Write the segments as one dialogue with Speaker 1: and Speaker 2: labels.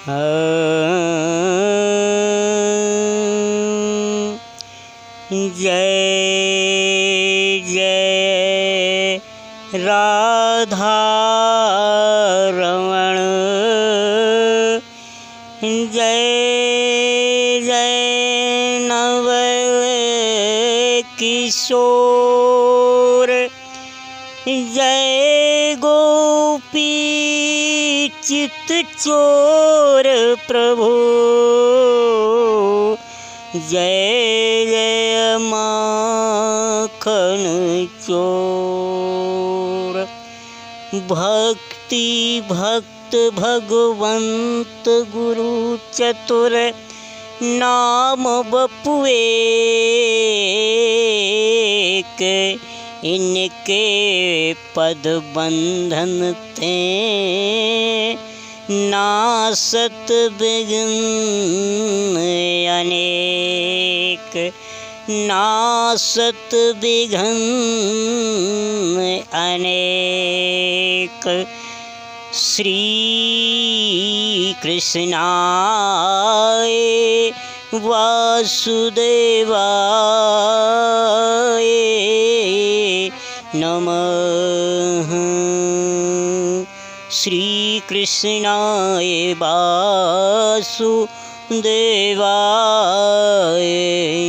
Speaker 1: जय जय राधा रमण, जय जय नवल किशोर, जय गोपी चित चोर प्रभु, जय जय माखन चोर। भक्ति भक्त भगवंत गुरु चतुर, नाम बपुएक, इनके पद बंधन थे नासत विघ्न अनेक, नासत विघ्न अनेक। श्री कृष्णाय वासुदेवाय नमः, श्री कृष्णाय वासुदेवाय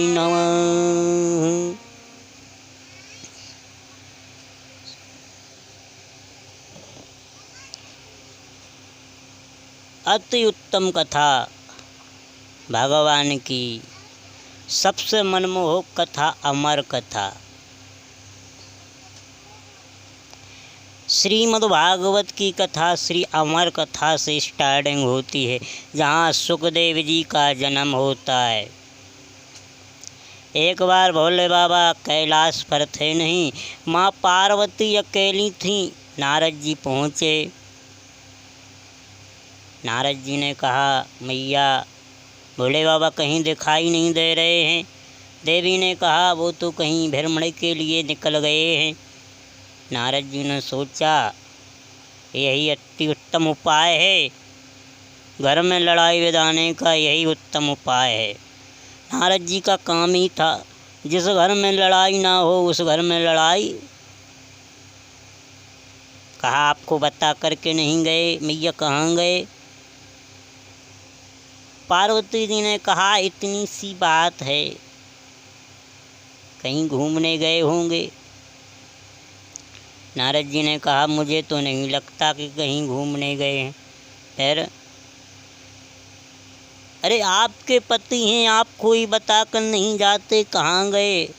Speaker 1: नमः। अति उत्तम कथा भगवान की, सबसे मनमोहक कथा अमर कथा। श्रीमद्भागवत की कथा श्री अमर कथा से स्टार्टिंग होती है, जहाँ सुखदेव जी का जन्म होता है। एक बार भोले बाबा कैलाश पर थे नहीं, माँ पार्वती अकेली थी। नारद जी पहुँचे। नारद जी ने कहा, मैया भोले बाबा कहीं दिखाई नहीं दे रहे हैं। देवी ने कहा, वो तो कहीं भ्रमण के लिए निकल गए हैं। नारद जी ने सोचा, यही अति उत्तम उपाय है, घर में लड़ाई बिधाने का यही उत्तम उपाय है। नारद जी का काम ही था, जिस घर में लड़ाई ना हो उस घर में लड़ाई। कहा, आपको बता करके नहीं गए, मैया कहाँ गए? पार्वती जी ने कहा, इतनी सी बात है, कहीं घूमने गए होंगे। नारद जी ने कहा, मुझे तो नहीं लगता कि कहीं घूमने गए हैं। फिर, अरे आपके पति हैं, आप कोई बताकर नहीं जाते, कहाँ गए?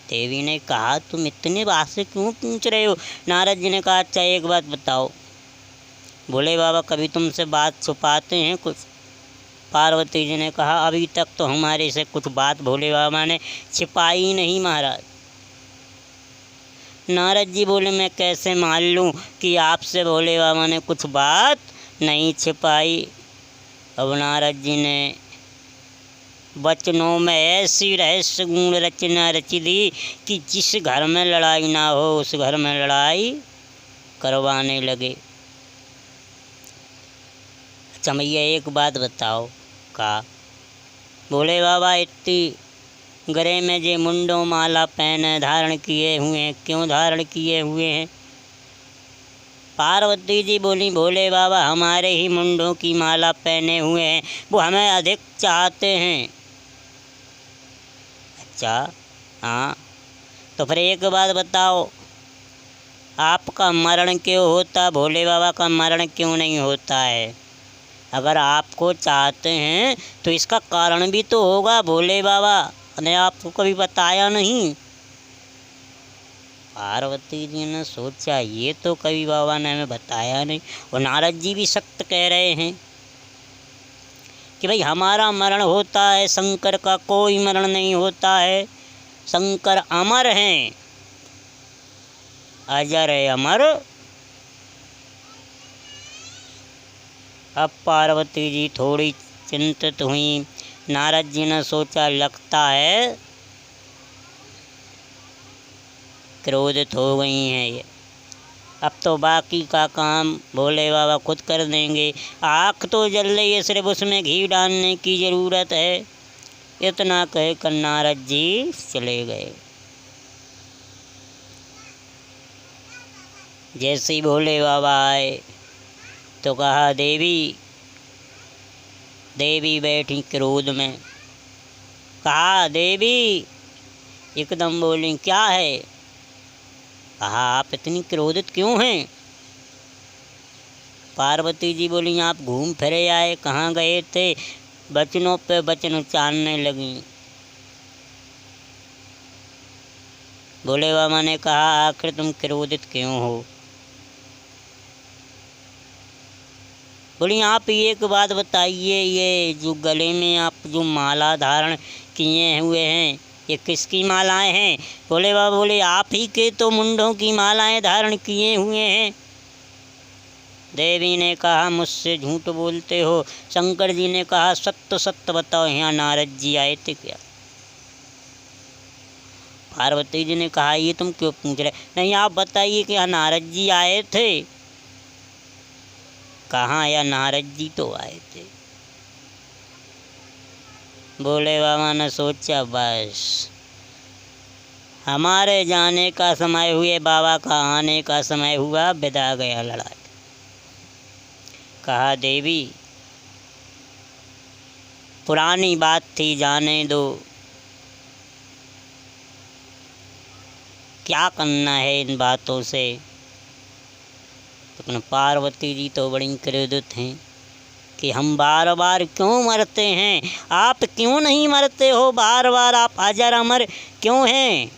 Speaker 1: देवी ने कहा, तुम इतने बात से क्यों पूछ रहे हो? नारद जी ने कहा, अच्छा एक बात बताओ, भोले बाबा कभी तुमसे बात छुपाते हैं कुछ? पार्वती जी ने कहा, अभी तक तो हमारे से कुछ बात भोले बाबा ने छिपाई नहीं महाराज। नारद जी बोले, मैं कैसे मान लूँ कि आपसे भोले बाबा ने कुछ बात नहीं छिपाई? अब नारद जी ने वचनों में ऐसी रहस्य गुण रचना रच दी कि जिस घर में लड़ाई ना हो उस घर में लड़ाई करवाने लगे। अच्छा मैया एक बात बताओ, का भोले बाबा इतनी गले में जे मुंडों माला पहने धारण किए हुए हैं, क्यों धारण किए हुए हैं? पार्वती जी बोली, भोले बाबा हमारे ही मुंडों की माला पहने हुए हैं, वो हमें अधिक चाहते हैं। अच्छा हाँ, तो फिर एक बात बताओ, आपका मरण क्यों होता, भोले बाबा का मरण क्यों नहीं होता है? अगर आपको चाहते हैं तो इसका कारण भी तो होगा, भोले बाबा ने आपको कभी बताया नहीं। पार्वती जी ने सोचा, ये तो कभी बाबा ने हमें बताया नहीं। और नारद जी भी सख्त कह रहे हैं कि भाई हमारा मरण होता है, शंकर का कोई मरण नहीं होता है, शंकर अमर हैं, अजर है अमर। अब पार्वती जी थोड़ी चिंतित हुई। नारद जी ने सोचा, लगता है क्रोधित हो गई हैं ये। अब तो बाकी का काम भोले बाबा खुद कर देंगे। आँख तो जल रही है, सिर्फ उसमें घी डालने की ज़रूरत है। इतना कह कर नारद जी चले गए। जैसे ही भोले बाबा आए तो कहा देवी। देवी बैठी क्रोध में। कहा देवी, एकदम बोली क्या है। कहा आप इतनी क्रोधित क्यों हैं। पार्वती जी बोली आप घूम फिरे आए, कहाँ गए थे। वचनों पे वचन उच्चारने लगी। भोले बाबा ने कहा आखिर तुम क्रोधित क्यों हो। बोली आप एक बात बताइए, ये जो गले में आप जो माला धारण किए हुए हैं ये किसकी मालाएं हैं। भोले बाबा बोले आप ही के तो मुंडों की मालाएं धारण किए हुए हैं। देवी ने कहा मुझसे झूठ बोलते हो। शंकर जी ने कहा सत्य सत्य बताओ, यहाँ नारद जी आए थे क्या। पार्वती जी ने कहा ये तुम क्यों पूछ रहे। नहीं आप बताइए कि यहाँ नारद जी आए थे। कहाँ, या नारद जी तो आए थे। भोले बाबा ने सोचा बस हमारे जाने का समय हुए, बाबा का आने का समय हुआ, बिदा गया लड़ाई। कहा देवी पुरानी बात थी, जाने दो, क्या करना है इन बातों से। तो पार्वती जी तो बड़ी क्रोधित हैं कि हम बार बार क्यों मरते हैं, आप क्यों नहीं मरते हो, बार बार आप अजर अमर क्यों हैं।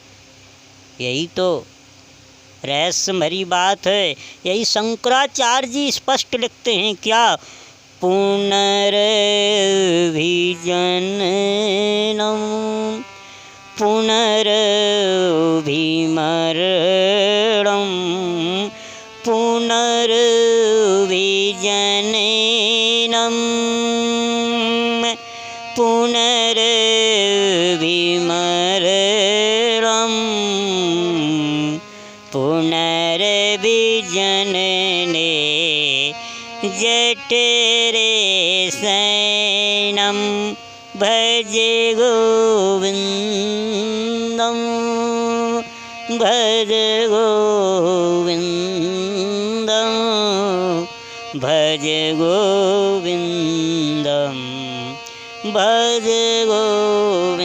Speaker 1: यही तो रहस्य भरी बात है। यही शंकराचार्य जी स्पष्ट लिखते हैं क्या, पुनर्विजननम पुनर्विमरणम पुनर्विजननम पुनर्विमरणम पुनर्विजनने जठरे शयनम भजे गोविंदम भज गोविंदम भज गोविंदम भज गोविंदम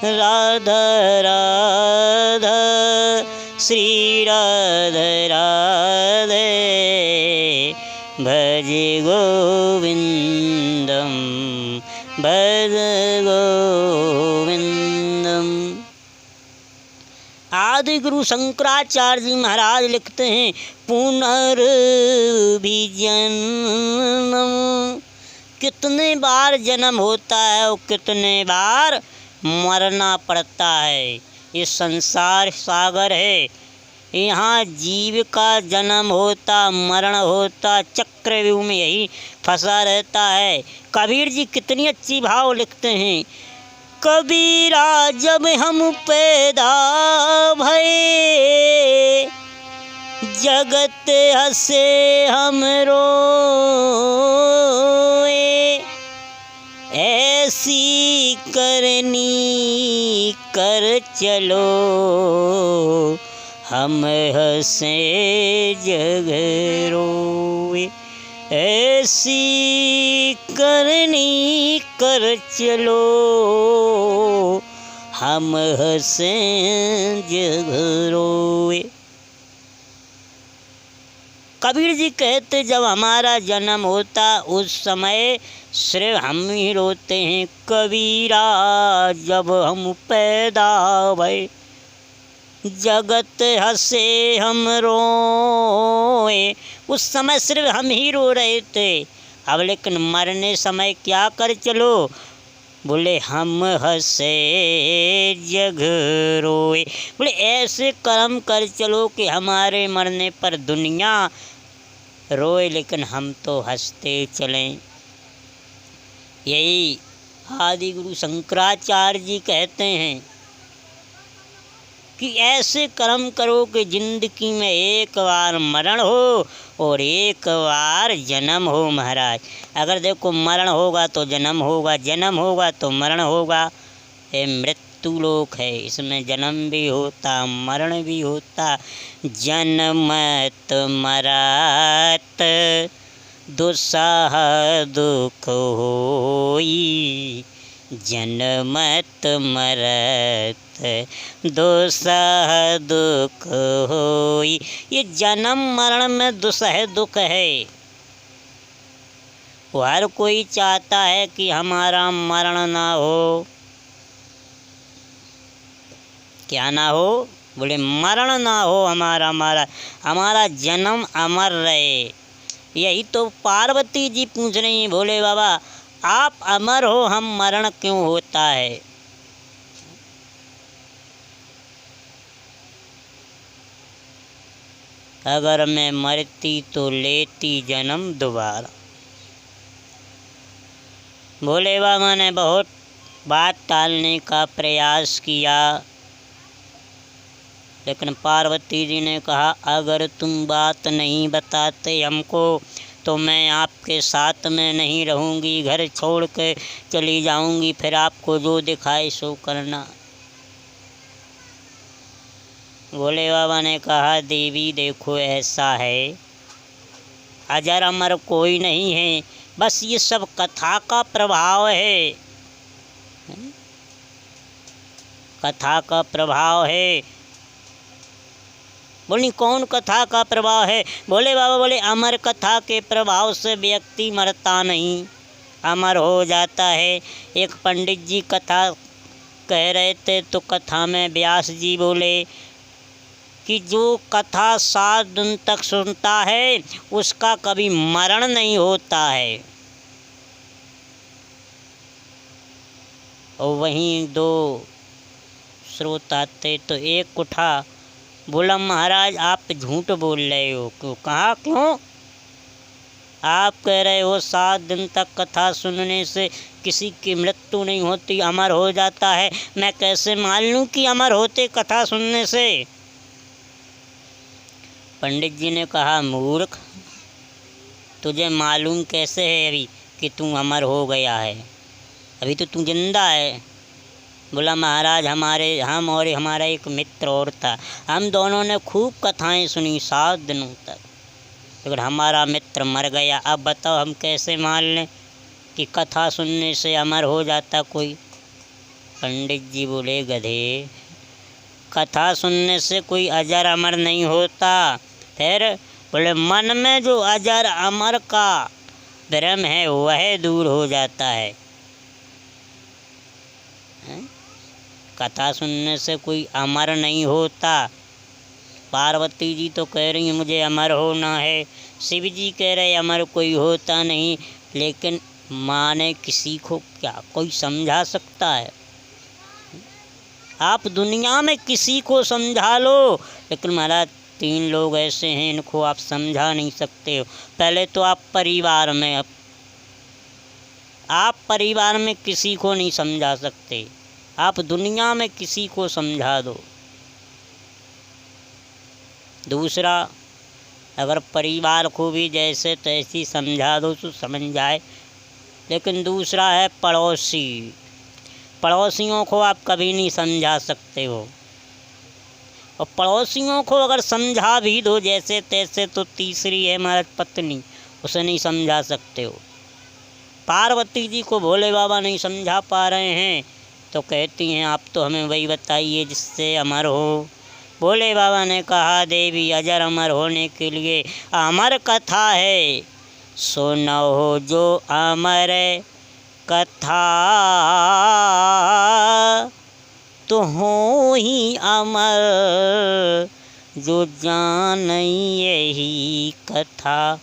Speaker 1: राधा राधा श्री राधा राधे भज गोविंदम भज गोविंदम। आदि गुरु शंकराचार्य जी महाराज लिखते हैं पुनर्विजननम, कितने बार जन्म होता है और कितने बार मरना पड़ता है। ये संसार सागर है, यहाँ जीव का जन्म होता मरण होता, चक्रव्यूह में यही फंसा रहता है। कबीर जी कितनी अच्छी भाव लिखते हैं। कबीरा जब हम पैदा भये, जगत हंसे हम रोए, ऐसी करनी कर चलो, हम हंसे जग रोए, ऐसी करनी कर चलो, हम हंसे जग रोए। कबीर जी कहते जब हमारा जन्म होता उस समय सिर्फ हम ही रोते हैं। कबीरा जब हम पैदा भये, जगत हंसे हम रोए, उस समय सिर्फ हम ही रो रहे थे। अब लेकिन मरने समय क्या कर चलो, बोले हम हंसे जग रोए, बोले ऐसे कर्म कर चलो कि हमारे मरने पर दुनिया रोए लेकिन हम तो हंसते चलें। यही आदि गुरु शंकराचार्य जी कहते हैं। कि ऐसे कर्म करो कि ज़िंदगी में एक बार मरण हो और एक बार जन्म हो महाराज। अगर देखो मरण होगा तो जन्म होगा, जन्म होगा तो मरण होगा। ये मृत्यु लोक है, इसमें जन्म भी होता मरण भी होता। जन्मत मरत दुस्सह दुख होई, जन्मत मरत दुस्सह दुख होई। ये जन्म मरण में दुस्सह दुख है। हर कोई चाहता है कि हमारा मरण ना हो। क्या ना हो? बोले मरण ना हो हमारा, हमारा जन्म अमर रहे। यही तो पार्वती जी पूछ रही हैं, भोले बाबा आप अमर हो, हम मरण क्यों होता है? अगर मैं मरती तो लेती जन्म दोबारा। भोले बाबा ने बहुत बात टालने का प्रयास किया, लेकिन पार्वती जी ने कहा अगर तुम बात नहीं बताते हमको तो मैं आपके साथ में नहीं रहूँगी, घर छोड़ के चली जाऊँगी, फिर आपको जो दिखाए सो करना। भोले बाबा ने कहा देवी देखो ऐसा है, अजर अमर कोई नहीं है, बस ये सब कथा का प्रभाव है, कथा का प्रभाव है। बोली कौन कथा का प्रभाव है? भोले बाबा बोले अमर कथा के प्रभाव से व्यक्ति मरता नहीं, अमर हो जाता है। एक पंडित जी कथा कह रहे थे तो कथा में व्यास जी बोले कि जो कथा 7 दिन तक सुनता है उसका कभी मरण नहीं होता है। और वहीं 2 श्रोता थे तो एक उठा, बोला महाराज आप झूठ बोल रहे हो। क्यों? कहा क्यों? आप कह रहे हो 7 दिन तक कथा सुनने से किसी की मृत्यु नहीं होती, अमर हो जाता है। मैं कैसे मान लूँ कि अमर होते कथा सुनने से? पंडित जी ने कहा मूर्ख, तुझे मालूम कैसे है अभी कि तू अमर हो गया है? अभी तो तू जिंदा है। बोला महाराज हम और हमारा एक मित्र और था, हम दोनों ने खूब कथाएं सुनी 7 दिनों तक, लेकिन हमारा मित्र मर गया। अब बताओ हम कैसे मान लें कि कथा सुनने से अमर हो जाता कोई? पंडित जी बोले गधे, कथा सुनने से कोई अजर अमर नहीं होता। फिर बोले मन में जो अजर अमर का भ्रम है वह दूर हो जाता है। कथा सुनने से कोई अमर नहीं होता। पार्वती जी तो कह रही हैं मुझे अमर होना है, शिव जी कह रहे अमर कोई होता नहीं, लेकिन माने किसी को क्या कोई समझा सकता है? आप दुनिया में किसी को समझा लो, लेकिन महाराज 3 लोग ऐसे हैं इनको आप समझा नहीं सकते हो। पहले तो आप परिवार में किसी को नहीं समझा सकते, आप दुनिया में किसी को समझा दो। दूसरा, अगर परिवार को भी जैसे तैसी समझा दो तो समझ जाए, लेकिन दूसरा है पड़ोसी। पड़ोसियों को आप कभी नहीं समझा सकते हो, और पड़ोसियों को अगर समझा भी दो जैसे तैसे तो तीसरी है महाराज पत्नी, उसे नहीं समझा सकते हो। पार्वती जी को भोले बाबा नहीं समझा पा रहे हैं तो कहती हैं आप तो हमें वही बताइए जिससे अमर हो। भोले बाबा ने कहा देवी अजर अमर होने के लिए अमर कथा है, सुनो जो अमर कथा, तो हो ही अमर जो जान यही कथा।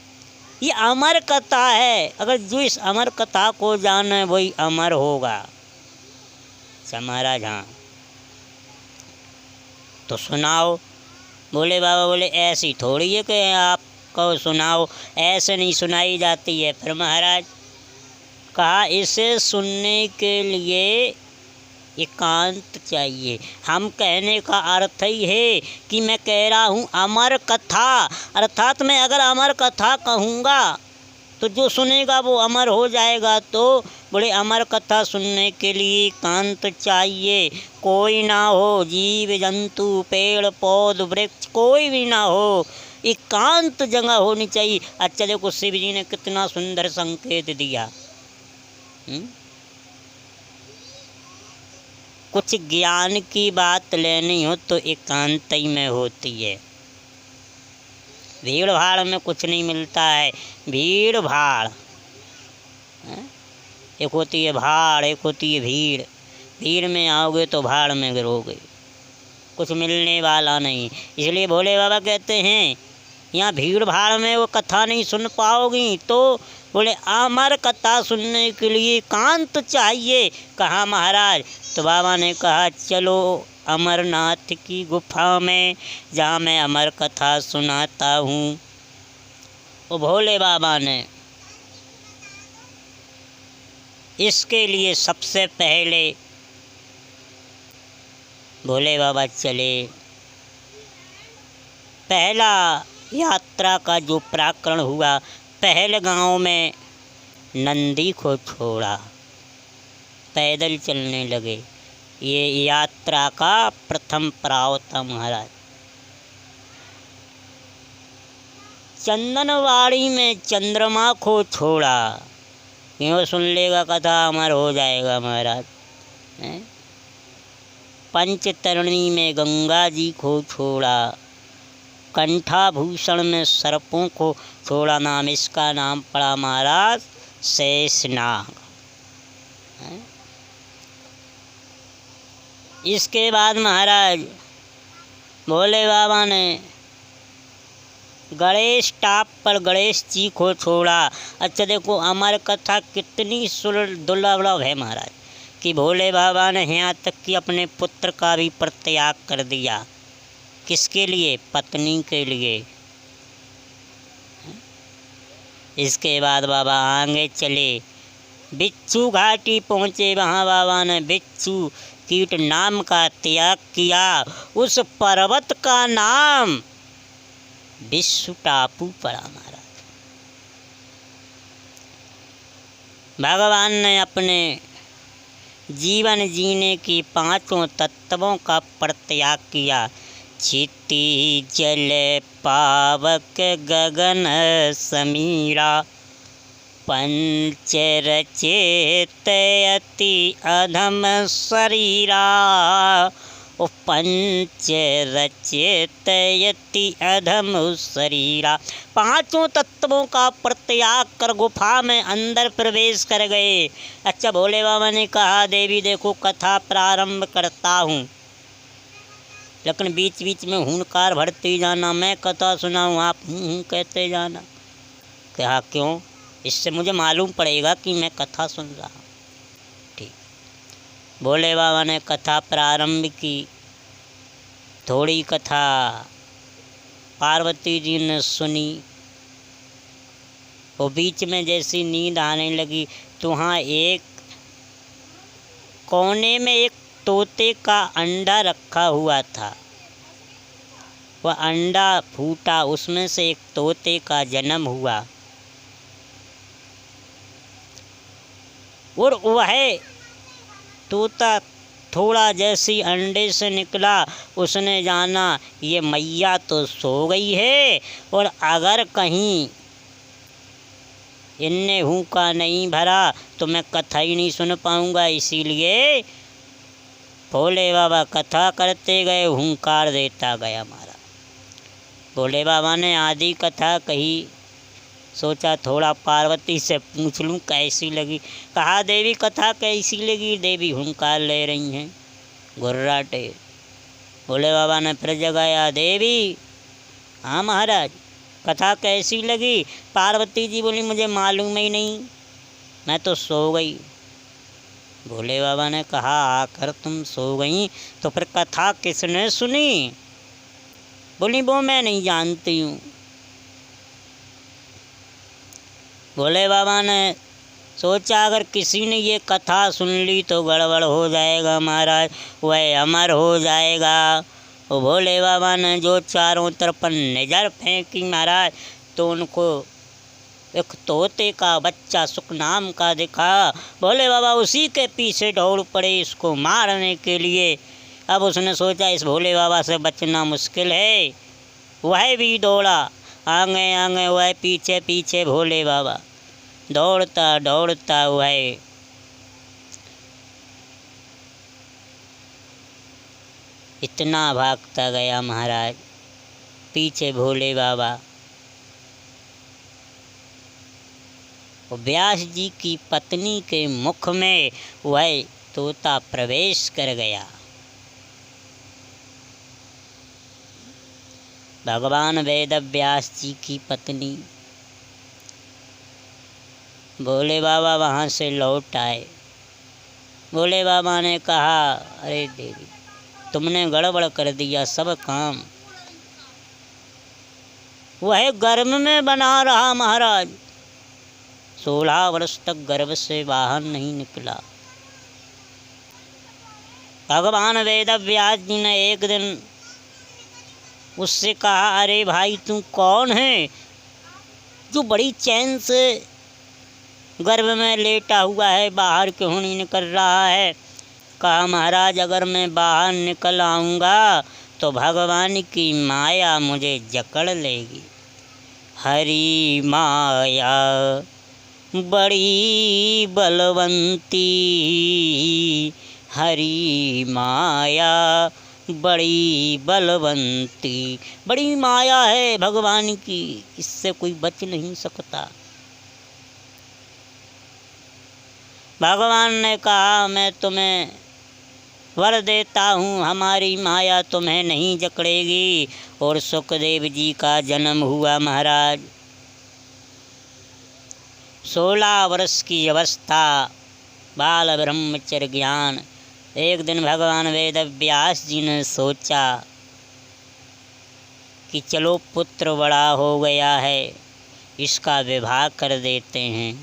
Speaker 1: ये अमर कथा है, अगर जो इस अमर कथा को जाने वही अमर होगा। महाराज हाँ तो सुनाओ। भोले बाबा बोले ऐसी थोड़ी है कि आपको सुनाओ, ऐसे नहीं सुनाई जाती है। फिर महाराज कहा इसे सुनने के लिए एकांत चाहिए। हम कहने का अर्थ ही है कि मैं कह रहा हूँ अमर कथा, अर्थात मैं अगर अमर कथा कहूँगा तो जो सुनेगा वो अमर हो जाएगा। तो बोले अमर कथा सुनने के लिए एकांत चाहिए। कोई ना हो, जीव जंतु पेड़ पौध वृक्ष कोई भी ना हो, एकांत जगह होनी चाहिए। अच्छा देखो शिव जी ने कितना सुंदर संकेत दिया। कुछ ज्ञान की बात लेनी हो तो एकांत ही में होती है। भीड़ भाड़ में कुछ नहीं मिलता है। भीड़ भाड़, एक होती है भाड़, एक होती है भीड़। भीड़ में आओगे तो भाड़ में गिरोगे, कुछ मिलने वाला नहीं। इसलिए भोले बाबा कहते हैं यहाँ भीड़ भाड़ में वो कथा नहीं सुन पाओगी। तो बोले अमर कथा सुनने के लिए एकांत चाहिए। कहा महाराज? तो बाबा ने कहा चलो अमरनाथ की गुफा में, जहाँ मैं अमर कथा सुनाता हूँ। वो भोले बाबा ने इसके लिए सबसे पहले भोले बाबा चले। पहला यात्रा का जो प्रकरण हुआ, पहले गांव में नंदी को छोड़ा, पैदल चलने लगे। ये यात्रा का प्रथम पड़ाव था महाराज। चंदनवाड़ी में चंद्रमा को छोड़ा, क्यों? सुन लेगा कथा अमर हो जाएगा महाराज। पंचतरणी में गंगा जी को छोड़ा, कंठाभूषण में सर्पों को छोड़ा। नाम इसका नाम पड़ा महाराज शेषनाग। इसके बाद महाराज भोले बाबा ने गणेश टाप पर गणेश जी को छोड़ा। अच्छा देखो अमर कथा कितनी दुर्लभ है महाराज, कि भोले बाबा ने यहाँ तक कि अपने पुत्र का भी परित्याग कर दिया। किसके लिए? पत्नी के लिए। इसके बाद बाबा आगे चले, बिच्छू घाटी पहुँचे। वहाँ बाबा ने बिच्छू कीट नाम का त्याग किया। उस पर्वत का नाम विश्व टापू पड़ा महाराज। भगवान ने अपने जीवन जीने की पांचों तत्वों का परित्याग किया। क्षिति जल पावक गगन समीरा, पंच रचेत अति अधम शरीरा। ओ पंच रचेत यति अधम शरीरा। पांचों तत्वों का परित्याग कर गुफा में अंदर प्रवेश कर गए। अच्छा भोले बाबा ने कहा देवी देखो कथा प्रारंभ करता हूँ, लेकिन बीच बीच में हुंकार भरते जाना। मैं कथा सुनाऊँ आप हूँ कहते जाना। कहा क्यों? इससे मुझे मालूम पड़ेगा कि मैं कथा सुन रहा हूँ। ठीक। भोले बाबा ने कथा प्रारंभ की। थोड़ी कथा पार्वती जी ने सुनी। वो बीच में जैसी नींद आने लगी तो वहाँ एक कोने में एक तोते का अंडा रखा हुआ था। वह अंडा फूटा, उसमें से एक तोते का जन्म हुआ। और वह तोता थोड़ा जैसी अंडे से निकला, उसने जाना ये मैया तो सो गई है, और अगर कहीं इनने हुंका नहीं भरा तो मैं कथा ही नहीं सुन पाऊँगा। इसीलिए भोले बाबा कथा करते गए, हुंकार देता गया महाराज। भोले बाबा ने आधी कथा कही। सोचा थोड़ा पार्वती से पूछ लूँ कैसी लगी। कहा देवी कथा कैसी लगी? देवी हुंकार ले रही हैं घुर्राटे। भोले बाबा ने फिर जगाया, देवी हाँ महाराज कथा कैसी लगी? पार्वती जी बोली मुझे मालूम ही नहीं, मैं तो सो गई। भोले बाबा ने कहा आकर तुम सो गई तो फिर कथा किसने सुनी? बोली वो मैं नहीं जानती हूँ। भोले बाबा ने सोचा अगर किसी ने ये कथा सुन ली तो गड़बड़ हो जाएगा महाराज, वह अमर हो जाएगा। वो भोले बाबा ने जो चारों तरफ नज़र फेंकी महाराज, तो उनको एक तोते का बच्चा सुखनाम का दिखा। भोले बाबा उसी के पीछे दौड़ पड़े इसको मारने के लिए। अब उसने सोचा इस भोले बाबा से बचना मुश्किल है, वह भी दौड़ा, आगे आगे वह पीछे पीछे भोले बाबा। दौड़ता दौड़ता वह इतना भागता गया महाराज, पीछे भोले बाबा। व्यास जी की पत्नी के मुख में वह तोता प्रवेश कर गया। भगवान वेद व्यास जी की पत्नी भोले बाबा वहाँ से लौट आए। भोले बाबा ने कहा, अरे देवी तुमने गड़बड़ कर दिया सब काम। वह गर्भ में बना रहा महाराज, 16 वर्ष तक गर्भ से बाहर नहीं निकला। भगवान वेद व्यास जी ने एक दिन उससे कहा, अरे भाई तू कौन है जो बड़ी चैन से गर्भ में लेटा हुआ है, बाहर क्यों नहीं निकल रहा है? कहा, महाराज अगर मैं बाहर निकल आऊँगा तो भगवान की माया मुझे जकड़ लेगी। हरी माया बड़ी बलवंती, हरी माया बड़ी बलवंती। बड़ी माया है भगवान की, इससे कोई बच नहीं सकता। भगवान ने कहा, मैं तुम्हें वर देता हूँ, हमारी माया तुम्हें नहीं जकड़ेगी। और सुखदेव जी का जन्म हुआ महाराज। 16 वर्ष की अवस्था, बाल ब्रह्मचर्य ज्ञान। एक दिन भगवान वेद व्यास जी ने सोचा कि चलो पुत्र बड़ा हो गया है, इसका विवाह कर देते हैं।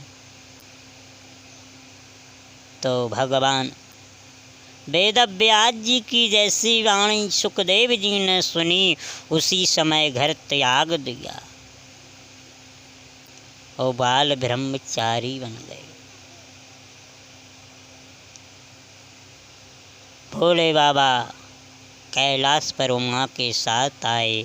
Speaker 1: तो भगवान वेद व्यास जी की जैसी वाणी सुखदेव जी ने सुनी, उसी समय घर त्याग दिया और बाल ब्रह्मचारी बन गए। भोले बाबा कैलाश पर उमा के साथ आए।